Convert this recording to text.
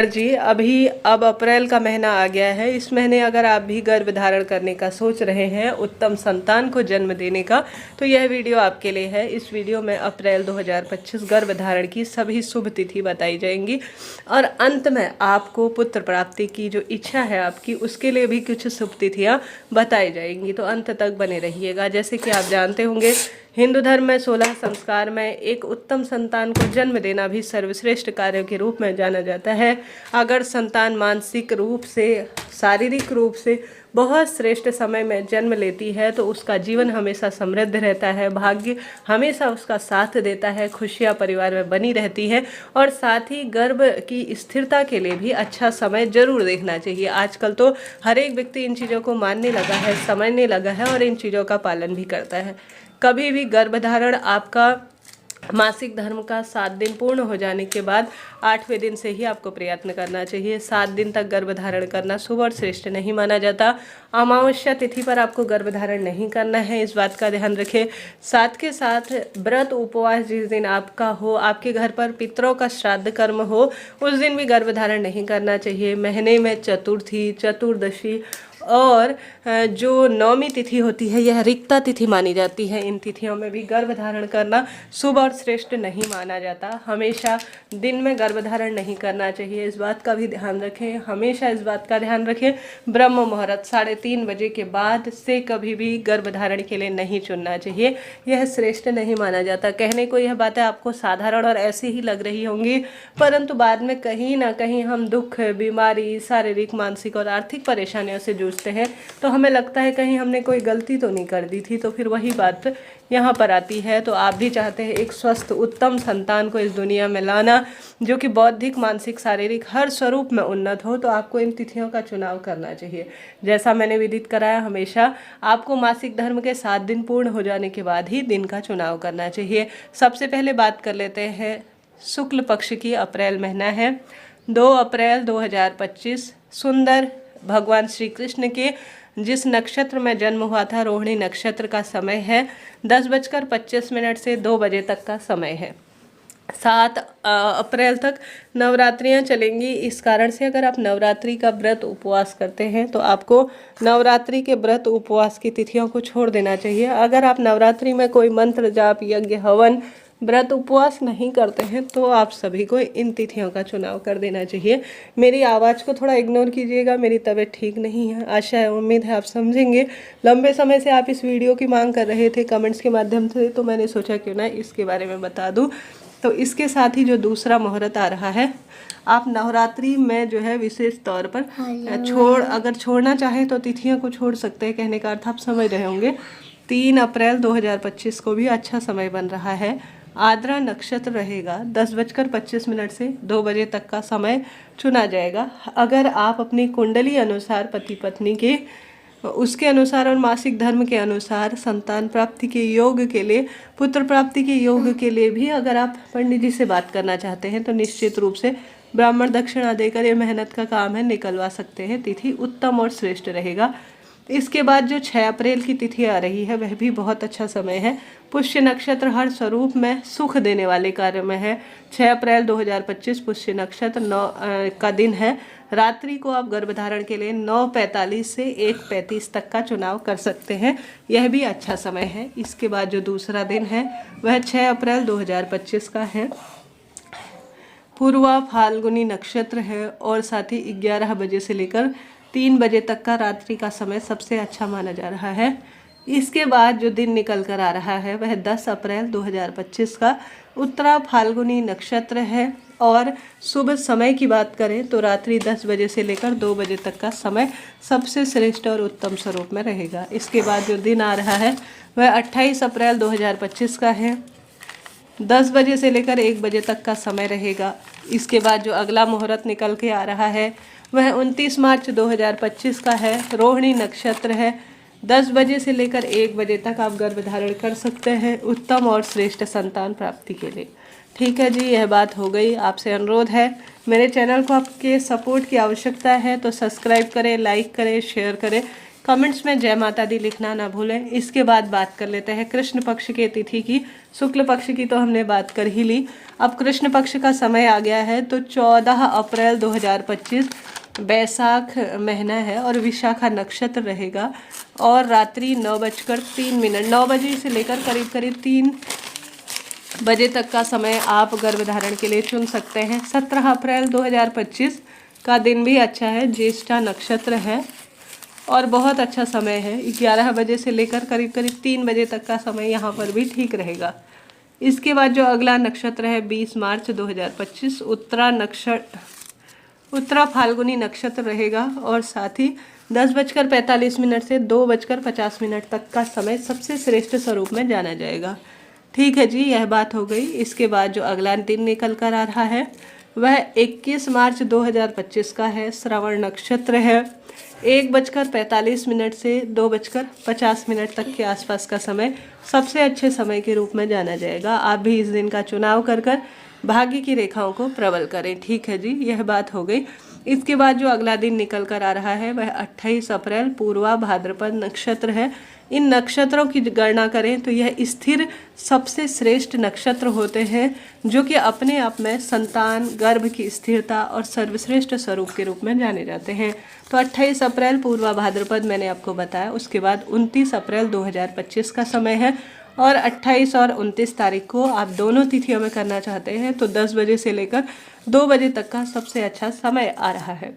जी अभी अब अप्रैल का महीना आ गया है। इस महीने अगर आप भी गर्भ धारण करने का सोच रहे हैं, उत्तम संतान को जन्म देने का, तो यह वीडियो आपके लिए है। इस वीडियो में अप्रैल 2025 गर्भ धारण की सभी शुभ तिथि बताई जाएंगी और अंत में आपको पुत्र प्राप्ति की जो इच्छा है आपकी, उसके लिए भी कुछ शुभ तिथियाँ बताई जाएंगी। तो अंत तक बने रहिएगा। जैसे कि आप जानते होंगे, हिंदू धर्म में 16 संस्कार में एक उत्तम संतान को जन्म देना भी सर्वश्रेष्ठ कार्यों के रूप में जाना जाता है। अगर संतान मानसिक रूप से, शारीरिक रूप से बहुत श्रेष्ठ समय में जन्म लेती है तो उसका जीवन हमेशा समृद्ध रहता है, भाग्य हमेशा उसका साथ देता है, खुशियाँ परिवार में बनी रहती है और साथ ही गर्भ की स्थिरता के लिए भी अच्छा समय जरूर देखना चाहिए। आजकल तो हर एक व्यक्ति इन चीज़ों को मानने लगा है, समझने लगा है और इन चीज़ों का पालन भी करता है। कभी भी गर्भधारण आपका मासिक धर्म का 7 दिन पूर्ण हो जाने के बाद 8वें दिन से ही आपको प्रयत्न करना चाहिए। 7 दिन तक गर्भधारण करना शुभ और श्रेष्ठ नहीं माना जाता। अमावस्या तिथि पर आपको गर्भधारण नहीं करना है, इस बात का ध्यान रखें। साथ के साथ व्रत उपवास जिस दिन आपका हो, आपके घर पर पितरों का श्राद्ध कर्म हो, उस दिन भी गर्भधारण नहीं करना चाहिए। महीने में चतुर्थी, चतुर्दशी और जो नौमी तिथि होती है, यह रिक्ता तिथि मानी जाती है। इन तिथियों में भी गर्भधारण करना शुभ और श्रेष्ठ नहीं माना जाता। हमेशा दिन में गर्भधारण नहीं करना चाहिए, इस बात का भी ध्यान रखें। हमेशा इस बात का ध्यान रखें, ब्रह्म मुहूर्त 3:30 बजे के बाद से कभी भी गर्भधारण के लिए नहीं चुनना चाहिए, यह श्रेष्ठ नहीं माना जाता। कहने को यह बातें आपको साधारण और ऐसी ही लग रही होंगी, परंतु बाद में कहीं ना कहीं हम दुख, बीमारी, शारीरिक, मानसिक और आर्थिक परेशानियों से जूझते हैं तो हमें लगता है कहीं हमने कोई गलती तो नहीं कर दी थी। तो फिर वही बात यहाँ पर आती है। तो आप भी चाहते हैं एक स्वस्थ उत्तम संतान को इस दुनिया में लाना, जो कि बौद्धिक, मानसिक, शारीरिक हर स्वरूप में उन्नत हो, तो आपको इन तिथियों का चुनाव करना चाहिए। जैसा मैंने विदित कराया, हमेशा आपको मासिक धर्म के 7 दिन पूर्ण हो जाने के बाद ही दिन का चुनाव करना चाहिए। सबसे पहले बात कर लेते हैं शुक्ल पक्ष की। अप्रैल महीना है, 2 अप्रैल 2025 सुंदर भगवान श्री कृष्ण के जिस नक्षत्र में जन्म हुआ था, रोहिणी नक्षत्र का समय है। 10:25 से 2 बजे तक का समय है। 7 अप्रैल तक नवरात्रियां चलेंगी। इस कारण से अगर आप नवरात्रि का व्रत उपवास करते हैं तो आपको नवरात्रि के व्रत उपवास की तिथियों को छोड़ देना चाहिए। अगर आप नवरात्रि में कोई मंत्र जाप, यज्ञ, हवन, व्रत उपवास नहीं करते हैं तो आप सभी को इन तिथियों का चुनाव कर देना चाहिए। मेरी आवाज़ को थोड़ा इग्नोर कीजिएगा, मेरी तबीयत ठीक नहीं है। आशा है, उम्मीद है आप समझेंगे। लंबे समय से आप इस वीडियो की मांग कर रहे थे कमेंट्स के माध्यम से, तो मैंने सोचा क्यों ना इसके बारे में बता दूं। तो इसके साथ ही जो दूसरा मुहूर्त आ रहा है, आप नवरात्रि में जो है विशेष तौर पर अगर छोड़ना चाहें तो तिथियों को छोड़ सकते हैं। कहने का अर्थ आप समझ रहे होंगे। 3 अप्रैल 2025 को भी अच्छा समय बन रहा है। आद्रा नक्षत्र रहेगा। 10:25 से 2 बजे तक का समय चुना जाएगा। अगर आप अपनी कुंडली अनुसार, पति पत्नी के उसके अनुसार और मासिक धर्म के अनुसार संतान प्राप्ति के योग के लिए, पुत्र प्राप्ति के योग के लिए भी अगर आप पंडित जी से बात करना चाहते हैं तो निश्चित रूप से ब्राह्मण दक्षिणा देकर, ये मेहनत का काम है, निकलवा सकते हैं। तिथि उत्तम और श्रेष्ठ रहेगा। इसके बाद जो 6 अप्रैल की तिथि आ रही है, वह भी बहुत अच्छा समय है। पुष्य नक्षत्र हर स्वरूप में सुख देने वाले कार्य में है। 6 अप्रैल 2025 पुष्य नक्षत्र 9 का दिन है। रात्रि को आप गर्भधारण के लिए 9:45 से 1:35 तक का चुनाव कर सकते हैं, यह भी अच्छा समय है। इसके बाद जो दूसरा दिन है वह 6 अप्रैल 2025 का है। पूर्वा फाल्गुनी नक्षत्र है और साथ ही 11 बजे से लेकर 3 बजे तक का रात्रि का समय सबसे अच्छा माना जा रहा है। इसके बाद जो दिन निकल कर आ रहा है वह 10 अप्रैल 2025 का उत्तरा फाल्गुनी नक्षत्र है और शुभ समय की बात करें तो रात्रि 10 बजे से लेकर 2 बजे तक का समय सबसे श्रेष्ठ और उत्तम स्वरूप में रहेगा। इसके बाद जो दिन आ रहा है वह 28 अप्रैल 2025 का है। 10 बजे से लेकर 1 बजे तक का समय रहेगा। इसके बाद जो अगला मुहूर्त निकल के आ रहा है वह 29 मार्च 2025 का है। रोहिणी नक्षत्र है। 10 बजे से लेकर 1 बजे तक आप गर्भधारण कर सकते हैं, उत्तम और श्रेष्ठ संतान प्राप्ति के लिए। ठीक है जी, यह बात हो गई। आपसे अनुरोध है, मेरे चैनल को आपके सपोर्ट की आवश्यकता है तो सब्सक्राइब करें, लाइक करें, शेयर करें, कमेंट्स में जय माता दी लिखना ना भूलें। इसके बाद बात कर लेते हैं कृष्ण पक्ष के तिथि की। शुक्ल पक्ष की तो हमने बात कर ही ली। अब कृष्ण पक्ष का समय आ गया है, तो 14 अप्रैल 2025 बैसाख महीना है और विशाखा नक्षत्र रहेगा और रात्रि 9:03 9 बजे से लेकर करीब करीब 3 बजे तक का समय आप गर्भधारण के लिए चुन सकते हैं। 17 अप्रैल 2025 का दिन भी अच्छा है, ज्येष्ठा नक्षत्र है और बहुत अच्छा समय है। 11 बजे से लेकर करीब करीब 3 बजे तक का समय यहाँ पर भी ठीक रहेगा। इसके बाद जो अगला नक्षत्र है 20 मार्च 2025 उत्तरा फाल्गुनी नक्षत्र रहेगा और साथ ही 10:45 से 2:50 तक का समय सबसे श्रेष्ठ स्वरूप में जाना जाएगा। ठीक है जी, यह बात हो गई। इसके बाद जो अगला दिन निकल कर आ रहा है वह 21 मार्च 2025 का है, श्रवण नक्षत्र है। 1:45 से 2:50 तक के आसपास का समय सबसे अच्छे समय के रूप में जाना जाएगा। आप भी इस दिन का चुनाव कर भाग्य की रेखाओं को प्रबल करें। ठीक है जी, यह बात हो गई। इसके बाद जो अगला दिन निकल कर आ रहा है वह 28 अप्रैल पूर्वा भाद्रपद नक्षत्र है। इन नक्षत्रों की गणना करें तो यह स्थिर सबसे श्रेष्ठ नक्षत्र होते हैं, जो कि अपने आप में संतान, गर्भ की स्थिरता और सर्वश्रेष्ठ स्वरूप के रूप में जाने जाते हैं। तो 28 अप्रैल पूर्वा भाद्रपद मैंने आपको बताया। उसके बाद 29 अप्रैल 2025 का समय है और 28 और 29 तारीख को आप दोनों तिथियों में करना चाहते हैं तो 10 बजे से लेकर 2 बजे तक का सबसे अच्छा समय आ रहा है।